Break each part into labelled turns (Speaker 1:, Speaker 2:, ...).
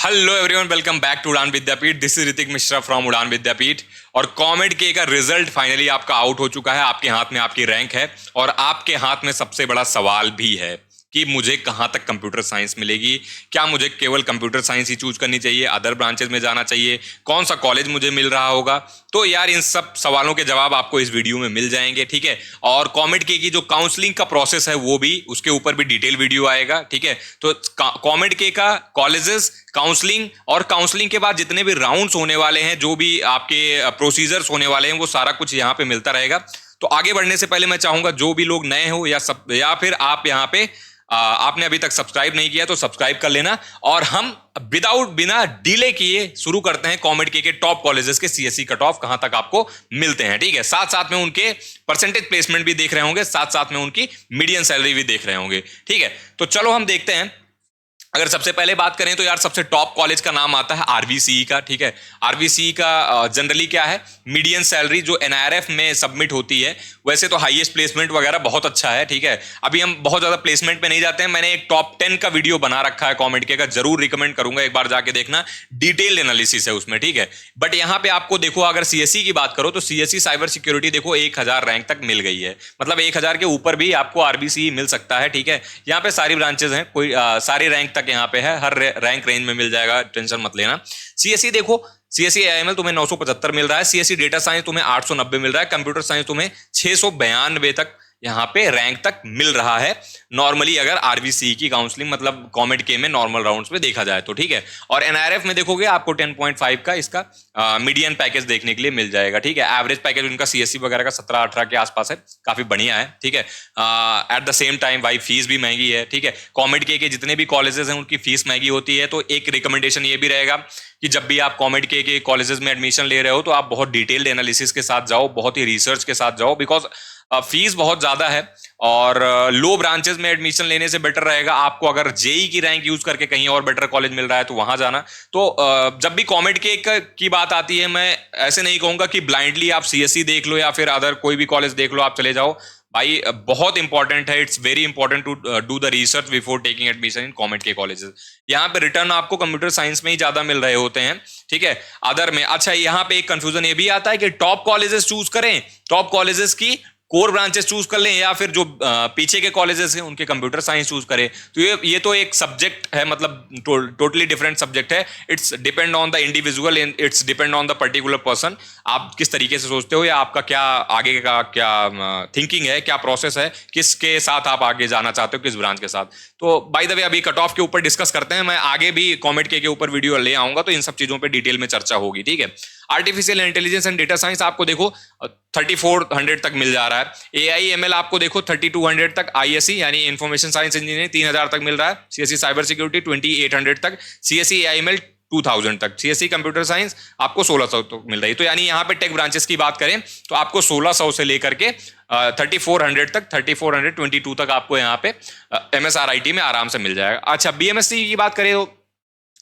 Speaker 1: Hello everyone, welcome back to Udaan Vidyapeeth. This is Hritik Mishra from Udaan Vidyapeeth. और कॉमेड के का रिजल्ट फाइनली आपका आउट हो चुका है। आपके हाथ में आपकी रैंक है और आपके हाथ में सबसे बड़ा सवाल भी है कि मुझे कहाँ तक कंप्यूटर साइंस मिलेगी। क्या मुझे केवल कंप्यूटर साइंस ही चूज करनी चाहिए, अदर ब्रांचेस में जाना चाहिए, कौन सा कॉलेज मुझे मिल रहा होगा। तो यार इन सब सवालों के जवाब आपको इस वीडियो में मिल जाएंगे, ठीक है। और कॉमेड के की जो काउंसलिंग का प्रोसेस है वो भी, उसके ऊपर भी डिटेल वीडियो आएगा, ठीक है। तो कॉमेड के का कॉलेजेस, काउंसलिंग और काउंसलिंग के बाद जितने भी राउंड्स होने वाले हैं, जो भी आपके प्रोसीजर्स होने वाले हैं, वो सारा कुछ यहाँ पे मिलता रहेगा। तो आगे बढ़ने से पहले मैं चाहूंगा जो भी लोग नए हो या फिर आप यहाँ पे आपने अभी तक सब्सक्राइब नहीं किया तो सब्सक्राइब कर लेना। और हम बिना डिले किए शुरू करते हैं कॉमेड के टॉप कॉलेजेस के सीएससी कट ऑफ कहां तक आपको मिलते हैं, ठीक है। साथ साथ में उनके परसेंटेज प्लेसमेंट भी देख रहे होंगे, साथ साथ में उनकी मीडियन सैलरी भी देख रहे होंगे, ठीक है। तो चलो हम देखते हैं। अगर सबसे पहले बात करें तो यार सबसे टॉप कॉलेज का नाम आता है आरवीसीई का, ठीक है। आरवीसीई का जनरली क्या है, मीडियन सैलरी जो एनआरएफ में सबमिट होती है, वैसे तो हाईएस्ट प्लेसमेंट वगैरह बहुत अच्छा है, ठीक है। अभी हम बहुत ज्यादा प्लेसमेंट पे नहीं जाते हैं। मैंने एक टॉप 10 का वीडियो बना रखा है कॉमेड के का, जरूर रिकमेंड करूंगा, एक बार जाके देखना। डिटेल एनालिसिस है उसमें, ठीक है। बट यहाँ पे आपको देखो, अगर सीएससी की बात करो तो सीएससी साइबर सिक्योरिटी देखो 1000 रैंक तक मिल गई है, मतलब 1000 के ऊपर भी आपको आरबीसीई मिल सकता है, ठीक है। यहाँ पे सारी ब्रांचेस हैं, कोई सारी रैंक तक यहाँ पे है, हर रैंक रेंज में मिल जाएगा, टेंशन मत लेना। सीएससी देखो, सीएससी एआईएमएल तुम्हें 975 मिल रहा है, सीएससी डेटा साइंस तुम्हें 890 मिल रहा है, कंप्यूटर साइंस तुम्हें 692 तक यहाँ पे रैंक तक मिल रहा है नॉर्मली, अगर आरबीसी की काउंसलिंग मतलब कॉमेड के में नॉर्मल राउंड्स में देखा जाए तो, ठीक है। और एनआरएफ में देखोगे आपको 10.5 का इसका मीडियन पैकेज देखने के लिए मिल जाएगा, ठीक है। एवरेज पैकेज उनका सीएससी वगैरह का 17-18 के आसपास है, काफी बढ़िया है, ठीक है। एट द सेम टाइम भाई फीस भी महंगी है, ठीक है। कॉमेड के जितने भी कॉलेजेस हैं उनकी फीस महंगी होती है। तो एक रिकमेंडेशन ये भी रहेगा कि जब भी आप कॉमेड के कॉलेजेस में एडमिशन ले रहे हो तो आप बहुत डिटेल्ड एनालिसिस के साथ जाओ, बहुत ही रिसर्च के साथ जाओ, बिकॉज फीस बहुत ज्यादा है। और लो ब्रांचेस में एडमिशन लेने से बेटर रहेगा आपको, अगर जेई की रैंक यूज करके कहीं और बेटर कॉलेज मिल रहा है तो वहां जाना। तो जब भी कॉमेड के की बात आती है, मैं ऐसे नहीं कहूंगा कि ब्लाइंडली आप सीएससी देख लो या फिर अदर कोई भी कॉलेज देख लो, आप चले जाओ। भाई बहुत इंपॉर्टेंट है, it's very important to do the research before taking admission in कॉमेड के कॉलेजेस। यहाँ पे रिटर्न आपको कंप्यूटर साइंस में ही ज्यादा मिल रहे होते हैं, ठीक है, अदर में। अच्छा, यहाँ पे एक कंफ्यूजन ये भी आता है कि टॉप कॉलेजेस चूज करें, टॉप कॉलेजेस की कोर ब्रांचेस चूज कर लें, या फिर जो पीछे के कॉलेजेस हैं उनके कंप्यूटर साइंस चूज करें। तो ये तो एक सब्जेक्ट है, मतलब टोटली डिफरेंट सब्जेक्ट है। It's depend on the individual, it's depend on the particular person. आप किस तरीके से सोचते हो या आपका क्या आगे का क्या थिंकिंग है, क्या प्रोसेस है, किसके साथ आप आगे जाना चाहते हो, किस ब्रांच के साथ। तो बाय द वे अभी कट ऑफ के ऊपर डिस्कस करते हैं, मैं आगे भी कॉमेड के ऊपर वीडियो ले आऊंगा तो इन सब चीजों पर डिटेल में चर्चा होगी, ठीक है। Artificial intelligence and data science आपको देखो 3400 तक मिल जा रहा है। एआईएमएल आपको देखो 3200 तक, आईएससी यानी इंफॉर्मेशन साइंस इंजीनियरिंग 3000 तक मिल रहा है, सीएससी साइबर सिक्योरिटी 2800 तक, सीएससी एआईएमएल 2000 तक, सीएससी कंप्यूटर साइंस आपको 1600 तक मिल रही है। तो यानी यहाँ पे टेक ब्रांचेस की बात करें तो आपको 1600 से लेकर के 3400 तक, 3422 तक आपको यहाँ पे एमएसआरआईटी में आराम से मिल जाएगा। अच्छा, बीएमएससी की बात करें तो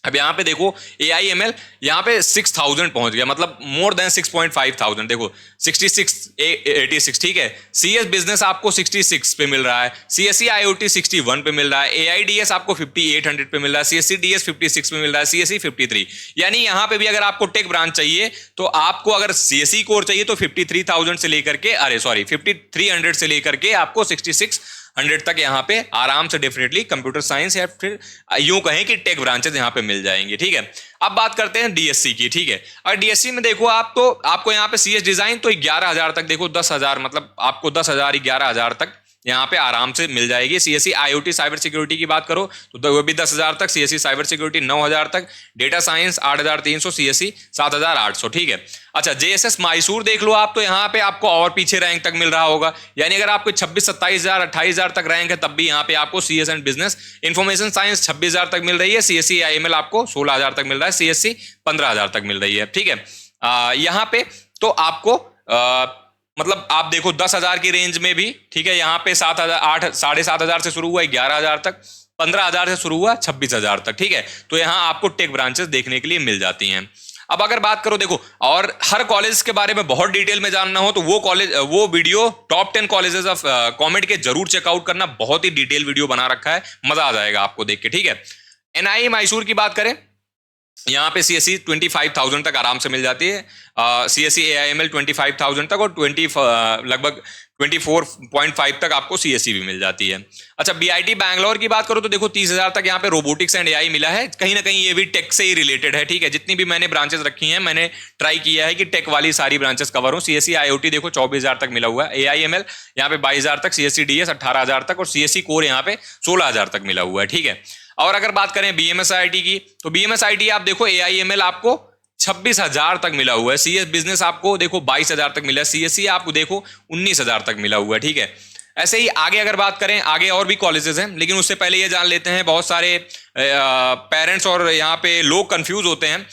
Speaker 1: अब यहाँ पे देखो एआईएमएल यहाँ पे 6000 पहुंच गया, मतलब मोर देन 6,500। देखो 6686, ठीक है। सीएस बिजनेस आपको 66 पे मिल रहा है, सीएससी आईओटी 61 पे मिल रहा है, एआईडीएस आपको 5800 पे मिल रहा है, सीएससी डीएस 56 पे मिल रहा है, सीएससी 53। यानी यहाँ पे भी अगर आपको टेक ब्रांच चाहिए तो आपको, अगर सीएससी कोर चाहिए तो 53,000 से लेकर के 5300 से लेकर के आपको 6600 तक यहाँ पे आराम से डेफिनेटली कंप्यूटर साइंस या फिर यूं कहें कि टेक ब्रांचेस यहाँ पे मिल जाएंगे, ठीक है। अब बात करते हैं डीएससी की, ठीक है। और डीएससी में देखो आप तो आपको यहाँ पे सीएस डिजाइन तो 11000 तक, देखो 10,000, मतलब आपको 10,000 11000 तक यहाँ पे आराम से मिल जाएगी। सीएससी आईओटी साइबर सिक्योरिटी की बात करो तो वो भी 10,000 तक, सीएससी साइबर सिक्योरिटी 9,000 तक, डेटा साइंस 8,300, सीएससी 7,800, ठीक है। अच्छा, जेएसएस मैसूर देख लो आप तो यहाँ पे आपको और पीछे रैंक तक मिल रहा होगा, यानी अगर आपको 26,000, 27,000 तक रैंक है तब भी यहाँ पे आपको CS and business information science 26,000 तक मिल रही है, सीएससी आईएमएल आपको 16,000 तक मिल रहा है, सीएससी 15,000 तक मिल रही है, ठीक है। यहाँ पे तो आपको मतलब आप देखो 10,000 की रेंज में भी, ठीक है, यहाँ पे 7,000, 7,500 से शुरू हुआ 11,000 तक, 15,000 से शुरू हुआ 26,000 तक, ठीक है। तो यहाँ आपको टेक ब्रांचेस देखने के लिए मिल जाती हैं। अब अगर बात करो देखो, और हर कॉलेज के बारे में बहुत डिटेल में जानना हो तो वो वीडियो टॉप 10 कॉलेजेस ऑफ कॉमेड के जरूर चेकआउट करना, बहुत ही डिटेल वीडियो बना रखा है, मजा आ जाएगा आपको देख के, ठीक है। एनआई मैसूर की बात करें यहाँ पे CSE 25,000 तक आराम से मिल जाती है, CSE AIML 25,000 तक, और लगभग 24.5 तक आपको CSE भी मिल जाती है। अच्छा, BIT बैंगलोर की बात करो तो देखो 30,000 तक यहाँ पे रोबोटिक्स एंड AI मिला है। कहीं ना कहीं ये भी टेक से ही रिलेटेड है, ठीक है। जितनी भी मैंने ब्रांचेस रखी हैं, मैंने ट्राई किया है कि टेक वाली सारी ब्रांचेस कवर हो। CSE IoT देखो 24,000 तक मिला हुआ है, AIML यहाँ पे 22,000 तक, CSE DS 18,000 तक, और CSE कोर यहाँ पे 16,000 तक मिला हुआ है, ठीक है। और अगर बात करें BMS IIT की, तो BMS IIT आप देखो AIML आपको 26,000 तक मिला हुआ है, CS बिजनेस आपको देखो 22,000 तक मिला है, CSE आपको देखो 19,000 तक मिला हुआ है, ठीक है। ऐसे ही आगे अगर बात करें, आगे और भी कॉलेजेस हैं, लेकिन उससे पहले ये जान लेते हैं, बहुत सारे पेरेंट्स और यहाँ पे लोग कंफ्यूज होते हैं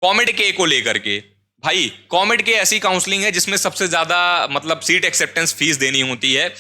Speaker 1: कॉमेड के को लेकर के। भाई कॉमेड के ऐसी काउंसलिंग है जिसमें सबसे ज्यादा मतलब सीट एक्सेप्टेंस फीस देनी होती है,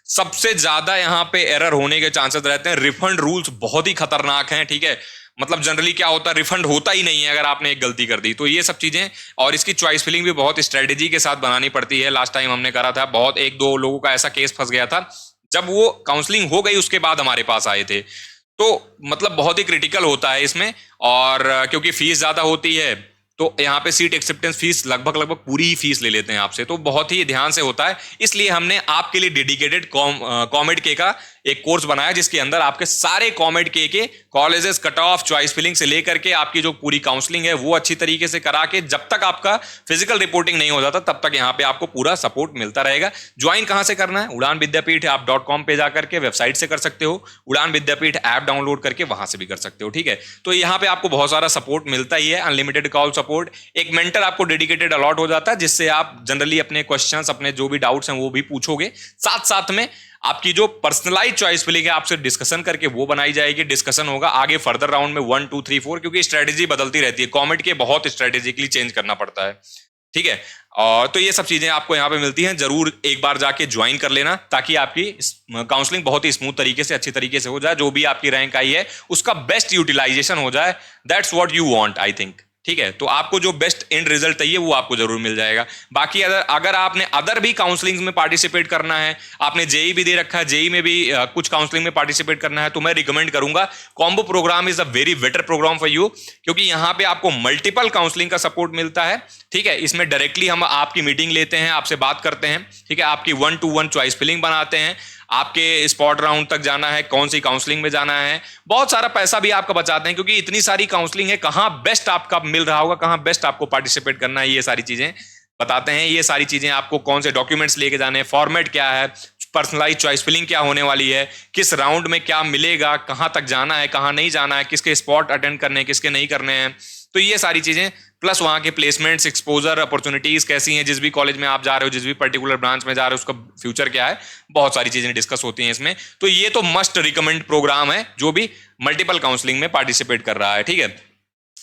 Speaker 1: सबसे ज्यादा यहाँ पे एरर होने के चांसेस रहते हैं, रिफंड रूल्स बहुत ही खतरनाक हैं, ठीक है। मतलब जनरली क्या होता है, रिफंड होता ही नहीं है अगर आपने एक गलती कर दी, तो ये सब चीजें। और इसकी चॉइस फिलिंग भी बहुत स्ट्रेटेजी के साथ बनानी पड़ती है। लास्ट टाइम हमने करा था, बहुत एक दो लोगों का ऐसा केस फंस गया था, जब वो काउंसलिंग हो गई उसके बाद हमारे पास आए थे। तो मतलब बहुत ही क्रिटिकल होता है इसमें, और क्योंकि फीस ज्यादा होती है तो यहाँ पे सीट एक्सेप्टेंस फीस लगभग पूरी ही फीस ले लेते हैं आपसे, तो बहुत ही ध्यान से होता है। इसलिए हमने आपके लिए डेडिकेटेड कॉमेड के का एक कोर्स बनाया, जिसके अंदर आपके सारे कॉमेड के colleges, cut off, choice filling से लेकर के आपकी जो पूरी काउंसलिंग है वो अच्छी तरीके से करा के, जब तक आपका फिजिकल रिपोर्टिंग नहीं हो जाता तब तक यहाँ पे आपको पूरा सपोर्ट मिलता रहेगा। ज्वाइन कहाँ से करना है? उड़ान विद्यापीठ आप .com पे जाकर के वेबसाइट से कर सकते हो, उड़ान विद्यापीठ ऐप डाउनलोड करके वहां से भी कर सकते हो, ठीक है। तो यहाँ पे आपको बहुत सारा सपोर्ट मिलता ही है, अनलिमिटेड कॉल सपोर्ट, एक मेंटर आपको डेडिकेटेड अलॉट हो जाता है, जिससे आप जनरली अपने क्वेश्चंस, अपने जो भी डाउट्स हैं वो भी पूछोगे। साथ साथ में आपकी जो पर्सनलाइज चॉइस मिलेगी आपसे डिस्कशन करके वो बनाई जाएगी, डिस्कशन होगा आगे फर्दर राउंड में 1 2 3 4, क्योंकि स्ट्रेटेजी बदलती रहती है, कॉमेड के बहुत स्ट्रेटेजिकली चेंज करना पड़ता है, ठीक है। और तो ये सब चीजें आपको यहाँ पे मिलती हैं, जरूर एक बार जाके ज्वाइन कर लेना, ताकि आपकी काउंसलिंग बहुत ही स्मूथ तरीके से, अच्छी तरीके से हो जाए, जो भी आपकी रैंक आई है उसका बेस्ट यूटिलाइजेशन हो जाए। That's what you want, I think, ठीक है। तो आपको जो बेस्ट एंड रिजल्ट चाहिए वो आपको जरूर मिल जाएगा। बाकी अगर आपने अदर भी काउंसलिंग में पार्टिसिपेट करना है, आपने जेई भी दे रखा है, जेई में भी कुछ काउंसलिंग में पार्टिसिपेट करना है, तो मैं रिकमेंड करूंगा combo programme is a very better programme for you, क्योंकि यहाँ पे आपको मल्टीपल काउंसलिंग का सपोर्ट मिलता है, ठीक है। इसमें डायरेक्टली हम आपकी मीटिंग लेते हैं, आपसे बात करते हैं, ठीक है, आपकी 1-to-1 चॉइस फिलिंग बनाते हैं, आपके स्पॉट राउंड तक जाना है, कौन सी काउंसलिंग में जाना है, बहुत सारा पैसा भी आपका बचाते हैं, क्योंकि इतनी सारी काउंसलिंग है, कहाँ बेस्ट आपका मिल रहा होगा, कहाँ बेस्ट आपको पार्टिसिपेट करना है, ये सारी चीजें बताते हैं। ये सारी चीजें आपको कौन से डॉक्यूमेंट्स लेके जाने हैं, फॉर्मेट क्या है, पर्सनलाइज चॉइस फिलिंग क्या होने वाली है, किस राउंड में क्या मिलेगा, कहाँ तक जाना है, कहाँ नहीं जाना है, किसके स्पॉट अटेंड करने हैं, किसके नहीं करने हैं, तो ये सारी चीजें, प्लस वहाँ के प्लेसमेंट्स, एक्सपोजर, अपॉर्चुनिटीज कैसी हैं, जिस भी कॉलेज में आप जा रहे हो, जिस भी पर्टिकुलर ब्रांच में जा रहे हो, उसका फ्यूचर क्या है, बहुत सारी चीजें डिस्कस होती हैं इसमें। तो ये तो मस्ट रिकमेंड प्रोग्राम है जो भी मल्टीपल काउंसलिंग में पार्टिसिपेट कर रहा है, ठीक है।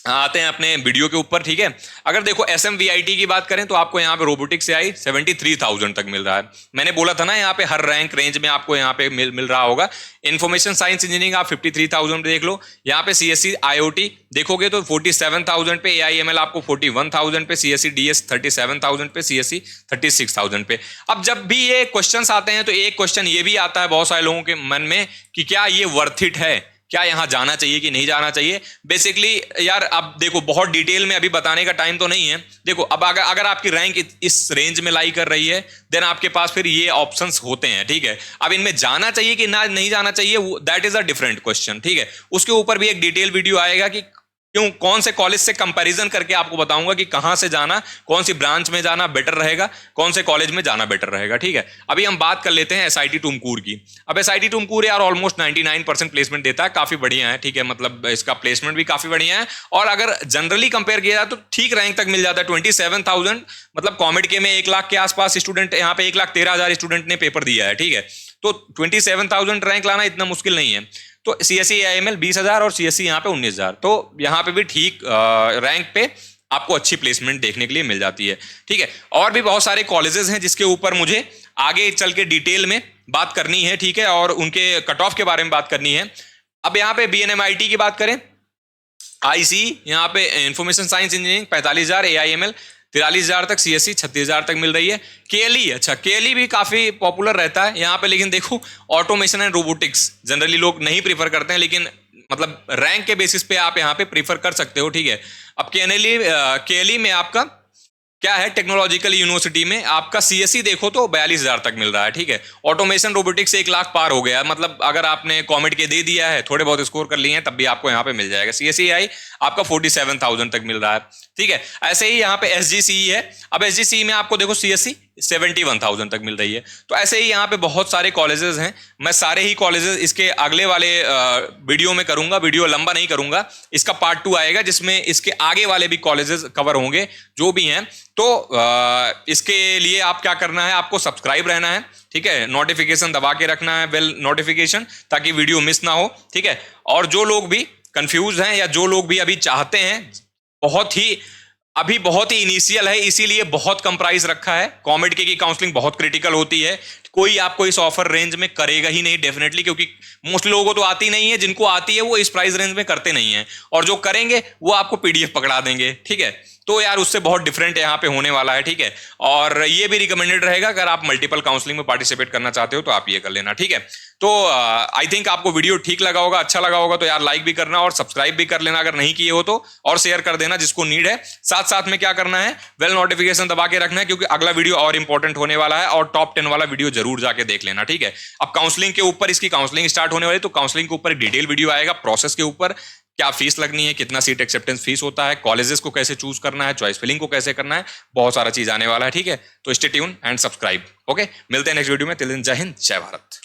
Speaker 1: आते हैं अपने वीडियो के ऊपर, ठीक है। अगर देखो SMVIT की बात करें तो आपको यहाँ पे रोबोटिक्स से आई 73,000 तक मिल रहा है। मैंने बोला था ना, यहाँ पे हर रैंक रेंज में आपको यहाँ पे मिल रहा होगा। इन्फॉर्मेशन साइंस इंजीनियरिंग आप 53,000 पे देख लो, यहाँ पे CSE IoT देखोगे तो 47,000 पे, AIML आपको 41,000 पे, CSE DS 37,000 पे, CSE 36,000 पे। अब जब भी ये क्वेश्चन आते हैं तो एक क्वेश्चन ये भी आता है बहुत सारे लोगों के मन में कि क्या ये वर्थ इट है, क्या यहाँ जाना चाहिए कि नहीं जाना चाहिए। बेसिकली यार अब देखो, बहुत डिटेल में अभी बताने का टाइम तो नहीं है। देखो अब अगर आपकी रैंक इस रेंज में लाई कर रही है, देन आपके पास फिर ये ऑप्शंस होते हैं, ठीक है। अब इनमें जाना चाहिए कि ना नहीं जाना चाहिए, that is a different question, ठीक है। उसके ऊपर भी एक डिटेल वीडियो आएगा कि क्यों, कौन से कॉलेज से कंपैरिजन करके आपको बताऊंगा कि कहां से जाना, कौन सी ब्रांच में जाना बेटर रहेगा, कौन से कॉलेज में जाना बेटर रहेगा, ठीक है। अभी हम बात कर लेते हैं SIT टुमकुर की। अब SIT टुमकुर यार ऑलमोस्ट 99% प्लेसमेंट देता है, काफी बढ़िया है, ठीक है। मतलब इसका प्लेसमेंट भी काफी बढ़िया है, और अगर जनरली कंपेयर किया जाए तो ठीक रैंक तक मिल जाता है। 27,000 मतलब कॉमेड के में 1 लाख के आसपास स्टूडेंट, यहाँ पे 1,13,000 स्टूडेंट ने पेपर दिया है, ठीक है। तो 27,000 रैंक लाना इतना मुश्किल नहीं है। तो CSE AIML 20,000 और CSE यहाँ पे 19,000, तो यहाँ पे भी ठीक रैंक पे आपको अच्छी प्लेसमेंट देखने के लिए मिल जाती है, ठीक है। और भी बहुत सारे कॉलेजेस हैं जिसके ऊपर मुझे आगे चल के डिटेल में बात करनी है, ठीक है, और उनके कट ऑफ के बारे में बात करनी है। अब यहाँ पे BNMIT की बात करें, IC यहाँ पे इंफॉर्मेशन साइंस इंजीनियरिंग 45,000, AIML 43,000 तक, CSE 36,000 तक मिल रही है। KLE, अच्छा KLE भी काफी पॉपुलर रहता है यहाँ पे, लेकिन देखो ऑटोमेशन एंड रोबोटिक्स जनरली लोग नहीं प्रीफर करते हैं, लेकिन मतलब रैंक के बेसिस पे आप यहाँ पे प्रीफर कर सकते हो, ठीक है। अब केएलई में आपका क्या है, टेक्नोलॉजिकल यूनिवर्सिटी में आपका सीएससी देखो तो 42,000 तक मिल रहा है, ठीक है। ऑटोमेशन रोबोटिक्स 1 लाख पार हो गया, मतलब अगर आपने कॉमेड के दे दिया है, थोड़े बहुत स्कोर कर लिए हैं, तब भी आपको यहाँ पे मिल जाएगा। सीएससीआई आपका 47,000 तक मिल रहा है, ठीक है। ऐसे ही यहाँ पे एसजीसीई है। अब एसजीसीई में आपको देखो सीएससी 71,000 तक मिल रही है। तो ऐसे ही यहाँ पे बहुत सारे कॉलेजेस हैं। मैं सारे ही कॉलेजेस इसके अगले वाले वीडियो में करूंगा, वीडियो लंबा नहीं करूंगा, इसका पार्ट 2 आएगा जिसमें इसके आगे वाले भी कॉलेजेस कवर होंगे जो भी हैं। तो इसके लिए आप क्या करना है, आपको सब्सक्राइब रहना है, ठीक है। नोटिफिकेशन दबा के रखना है, बेल नोटिफिकेशन, ताकि वीडियो मिस ना हो, ठीक है। और जो लोग भी कंफ्यूज हैं या जो लोग भी अभी चाहते हैं, अभी बहुत ही इनिशियल है, इसीलिए बहुत कम प्राइस रखा है। कॉमेड की काउंसलिंग बहुत क्रिटिकल होती है, कोई आपको इस ऑफर रेंज में करेगा ही नहीं डेफिनेटली, क्योंकि मोस्ट लोगों को तो आती नहीं है, जिनको आती है वो इस प्राइस रेंज में करते नहीं है, और जो करेंगे वो आपको पीडीएफ पकड़ा देंगे, ठीक है। तो यार उससे बहुत डिफरेंट यहाँ पे होने वाला है, ठीक है। और ये भी रिकमेंडेड रहेगा, अगर आप मल्टीपल काउंसलिंग में पार्टिसिपेट करना चाहते हो तो आप ये कर लेना, ठीक है। तो आई थिंक आपको वीडियो ठीक लगा होगा, अच्छा लगा होगा, तो यार लाइक भी करना और सब्सक्राइब भी कर लेना अगर नहीं किए हो तो, और शेयर कर देना जिसको नीड है। साथ साथ में क्या करना है, बेल नोटिफिकेशन दबा के रखना है, क्योंकि अगला वीडियो और इंपॉर्टेंट होने वाला है, और टॉप 10 वाला वीडियो जरूर जाके देख लेना, ठीक है। अब काउंसलिंग के ऊपर, इसकी काउंसलिंग स्टार्ट होने वाली, तो काउंसलिंग के ऊपर एक डिटेल वीडियो आएगा, प्रोसेस के ऊपर, क्या फीस लगनी है, कितना सीट एक्सेप्टेंस फीस होता है, कॉलेजेस को कैसे चूज करना है, चॉइस फिलिंग को कैसे करना है, बहुत सारा चीज आने वाला है, ठीक है। तो stay tune and subscribe, okay. मिलते हैं नेक्स्ट वीडियो में, टिल देन जय हिंद, जय भारत।